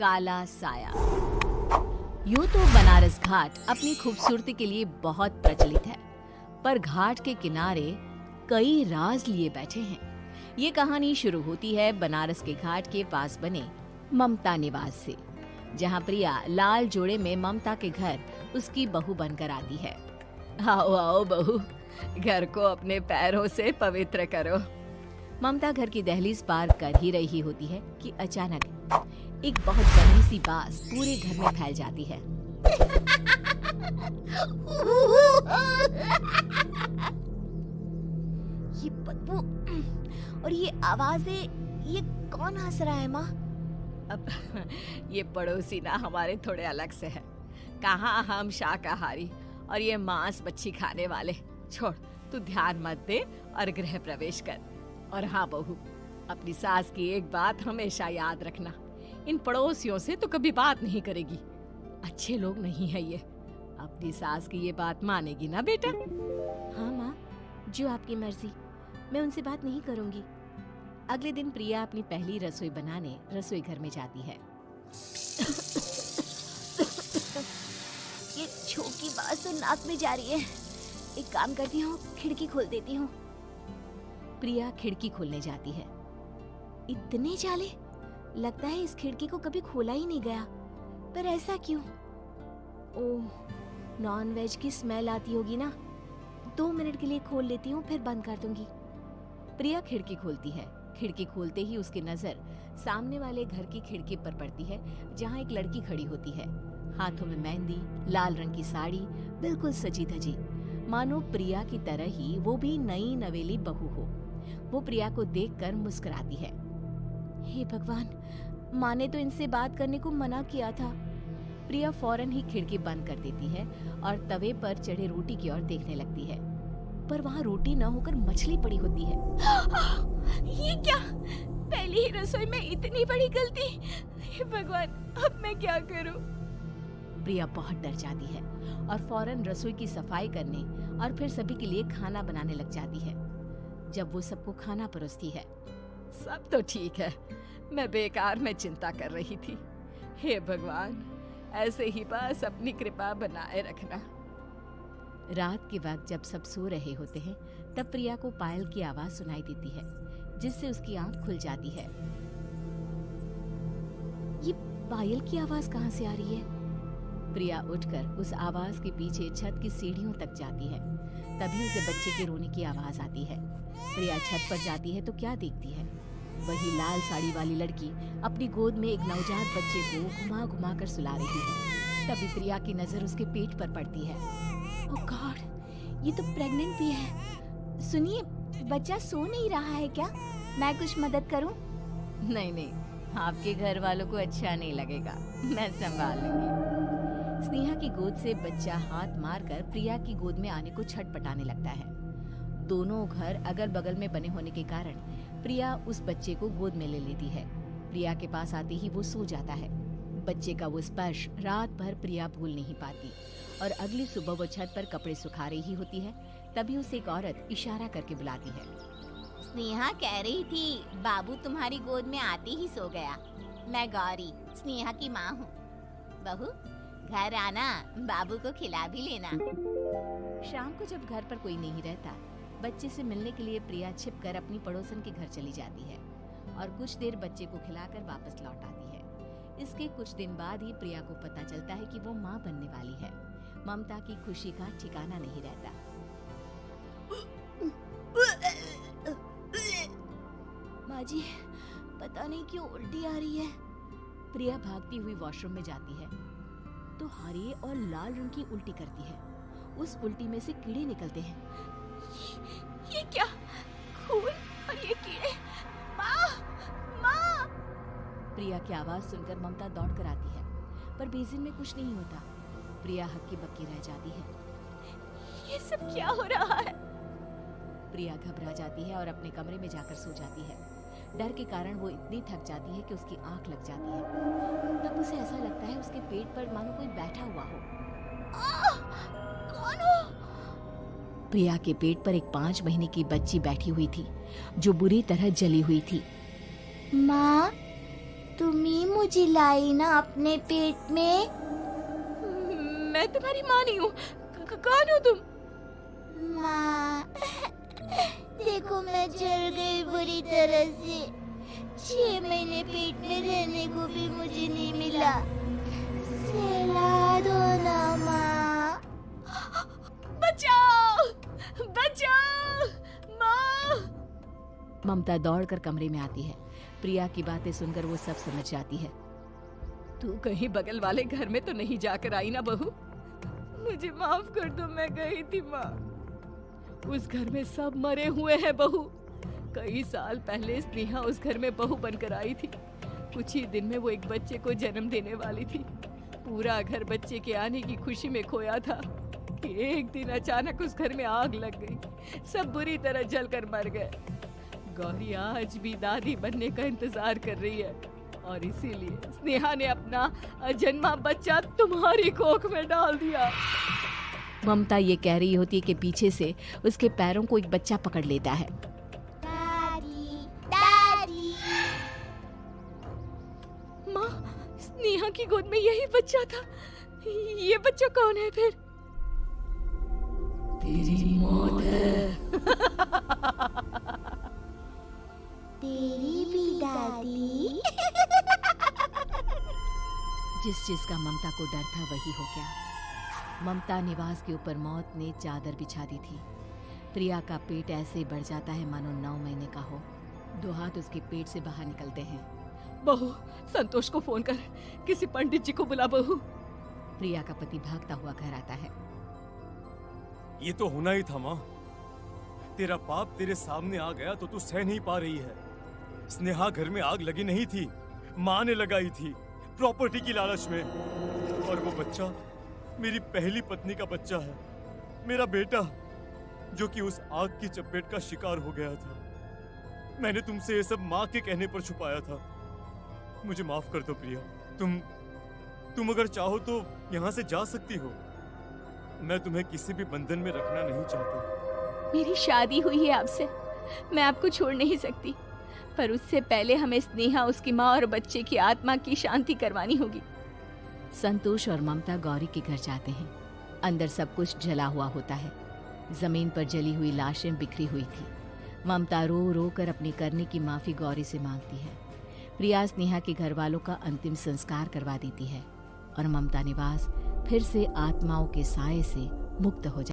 काला साया। यूं तो बनारस घाट अपनी खूबसूरती के लिए बहुत प्रचलित है, पर घाट के किनारे कई राज लिए बैठे हैं। ये कहानी शुरू होती है बनारस के घाट के पास बने ममता निवास से, जहां प्रिया लाल जोड़े में ममता के घर उसकी बहू बनकर आती है। आओ आओ बहू, घर को अपने पैरों से पवित्र करो। ममता घर की दहलीज पार कर ही रही होती है कि अचानक एक बहुत बड़ी सी बांस पूरे घर में फैल जाती है। ये बदबू और ये आवाजें, ये कौन हंस रहा है माँ? अब ये पड़ोसी ना हमारे थोड़े अलग से है। कहाँ हम शाकाहारी और ये मांस मच्छी खाने वाले। छोड़, तू ध्यान मत दे और गृह प्रवेश कर। और हाँ बहू, अपनी सास की एक बात हमेशा याद रखना, इन पड़ोसियों से तो कभी बात नहीं करेगी। अच्छे लोग नहीं है ये। अपनी सास की ये बात मानेगी ना बेटा? हाँ माँ, जो आपकी मर्जी, मैं उनसे बात नहीं करूंगी। अगले दिन प्रिया अपनी पहली रसोई बनाने रसोई घर में जाती है। ये छोकी बात तो नाक में जा रही है। एक काम करती हूँ, खिड़की खोल देती हूँ। प्रिया खिड़की खोलने जाती है। इतने जाले, लगता है इस खिड़की को कभी खोला ही नहीं गया। पर ऐसा क्यों? ओह, नॉन वेज की स्मेल आती होगी ना। 2 मिनट के लिए खोल लेती हूँ, फिर बंद कर दूंगी। प्रिया खिड़की खोलती है। खिड़की खोलते ही उसकी नजर सामने वाले घर की खिड़की पर पड़ती है, जहाँ एक लड़की खड़ी होती है। हाथों में मेहंदी, लाल रंग की साड़ी, बिल्कुल सजी धजी, मानो प्रिया की तरह ही वो भी नई नवेली बहू हो। वो प्रिया को देखकर मुस्कुराती है। हे भगवान, माँ ने तो इनसे बात करने को मना किया था। प्रिया फौरन ही खिड़की बंद कर देती है और तवे पर चढ़े रोटी की ओर देखने लगती है, पर वहाँ रोटी न होकर मछली पड़ी होती है। ये क्या? पहली ही रसोई में इतनी बड़ी गलती। हे भगवान, अब मैं क्या करूं? प्रिया बहुत डर जाती है और फौरन रसोई की सफाई करने और फिर सभी के लिए खाना बनाने लग जाती है। जब वो सबको खाना परोसती है, सब तो ठीक है, मैं बेकार में चिंता कर रही थी। हे भगवान, ऐसे ही बस अपनी कृपा बनाए रखना। रात के वक्त जब सब सो रहे होते हैं, तब प्रिया को पायल की आवाज सुनाई देती है, जिससे उसकी आंख खुल जाती है। ये पायल की आवाज कहाँ से आ रही है? प्रिया उठकर उस आवाज के पीछे छत की सीढ़ियों तक जाती है। तभी उसे बच्चे के रोने की आवाज आती है। प्रिया छत पर जाती है तो क्या देखती है? वही लाल साड़ी वाली लड़की अपनी गोद में एक नवजात बच्चे को घुमा घुमा कर सुला रही है। तभी प्रिया की नजर उसके पेट पर पड़ती है। ओह गॉड, ये तो प्रेग्नेंट भी है। सुनिए, बच्चा सो नहीं रहा है क्या? मैं कुछ मदद करूं? नहीं नहीं, आपके घर वालों को अच्छा नहीं लगेगा, मैं संभाल लूंगी। स्नेहा की गोद से बच्चा हाथ मारकर प्रिया की गोद में आने को छटपटाने लगता है। दोनों घर अगल बगल में बने होने के कारण प्रिया उस बच्चे को गोद में ले लेती है। प्रिया के पास आते ही वो सो जाता है। बच्चे का वो स्पर्श रात भर प्रिया भूल नहीं पाती और अगली सुबह वो छत पर कपड़े सुखा रही होती है। तभी उसे एक औरत इशारा करके बुलाती है। स्नेहा कह रही थी, बाबू तुम्हारी गोद में आते ही सो गया। मैं गौरी, स्नेहा की माँ हूँ। बहू, घर आना, बाबू को खिला भी लेना। शाम को जब घर पर कोई नहीं रहता, बच्चे से मिलने के लिए प्रिया छिपकर अपनी पड़ोसन के घर चली जाती है और कुछ देर बच्चे को खिलाकर वापस लौट आती है। इसके कुछ दिन बाद ही प्रिया को पता चलता है कि वो माँ बनने वाली है। ममता की खुशी का ठिकाना नहीं रहता। माँ जी, पता नहीं क्यों उल्टी आ रही है। प्रिया भागती हुई वॉशरूम में जाती है तो हरे और लाल रंग की उल्टी करती है। उस उल्टी में से कीड़े निकलते हैं। ये क्या? खून और ये कीड़े! माँ! माँ! प्रिया की आवाज सुनकर ममता दौड़ कर आती है, पर बेसिन में कुछ नहीं होता। प्रिया हक्की बक्की रह जाती है। ये सब क्या हो रहा है? प्रिया घबरा जाती है और अपने कमरे में जाकर सो जाती है। डर के कारण वो इतनी थक जाती है कि उसकी आंख लग जाती है। तब उसे ऐसा लगता है उसके पेट पर मानो कोई बैठा हुआ हो। कौन हो? प्रिया के पेट पर एक 5 महीने की बच्ची बैठी हुई थी, जो बुरी तरह जली हुई थी। माँ, तुम ही मुझे लाई ना अपने पेट में। मैं तुम्हारी माँ नहीं हूँ। कौन हो तुम? माँ, देखो मैं जल गई बुरी तरह से। 6 महीने पेट में रहने को भी मुझे नहीं मिला। सहला दो ना माँ। बचाओ, बचाओ, माँ। ममता दौड़कर कमरे में आती है। प्रिया की बातें सुनकर वो सब समझ जाती है। तू कहीं बगल वाले घर में तो नहीं जाकर आई ना बहू? मुझे माफ कर दो, मैं गई थी माँ। उस घर में सब मरे हुए हैं बहू। कई साल पहले स्नेहा उस घर में बहू बनकर आई थी। कुछ ही दिन में वो एक बच्चे को जन्म देने वाली थी। पूरा घर बच्चे के आने की खुशी में खोया था कि एक दिन अचानक उस घर में आग लग गई। सब बुरी तरह जलकर मर गए। गौरी आज भी दादी बनने का इंतजार कर रही है और इसीलिए स्नेहा ने अपना अजन्मा बच्चा तुम्हारी कोख में डाल दिया। ममता ये कह रही होती है कि पीछे से उसके पैरों को एक बच्चा पकड़ लेता है। दादी, दादी। माँ, स्नेहा की गोद में यही बच्चा था। ये बच्चा कौन है फिर? तेरी मौत है। तेरी भी दादी। जिस चीज का ममता को डर था वही हो गया। ममता निवास के ऊपर मौत ने चादर बिछा दी थी। प्रिया का पेट ऐसे बढ़ जाता है मानो 9 महीने का हो। 2 हाथ उसके पेट से बाहर निकलते हैं। बहू, संतोष को फोन कर, किसी पंडित जी को बुला बहू। प्रिया का पति भागता हुआ घर आता है। ये तो होना ही था माँ। तेरा पाप तेरे सामने आ गया तो तू सह नहीं पा रही है। स्नेहा घर में आग लगी नहीं थी, माँ ने लगाई थी, प्रॉपर्टी की लालच में। और वो बच्चा मेरी पहली पत्नी का बच्चा है, मेरा बेटा, जो कि उस आग की चपेट का शिकार हो गया था। मैंने तुमसे ये सब माँ के कहने पर छुपाया था। मुझे माफ कर दो प्रिया। तुम अगर चाहो तो यहाँ से जा सकती हो। मैं तुम्हें किसी भी बंधन में रखना नहीं चाहता। मेरी शादी हुई है आपसे, मैं आपको छोड़ नहीं सकती, पर उससे पहले हमें स्नेहा, उसकी माँ और बच्चे की आत्मा की शांति करवानी होगी। संतोष और ममता गौरी के घर जाते हैं। अंदर सब कुछ जला हुआ होता है। जमीन पर जली हुई लाशें बिखरी हुई थी। ममता रो रो कर अपने करने की माफी गौरी से मांगती है। प्रिया स्नेहा के घर वालों का अंतिम संस्कार करवा देती है और ममता निवास फिर से आत्माओं के साए से मुक्त हो जाती है।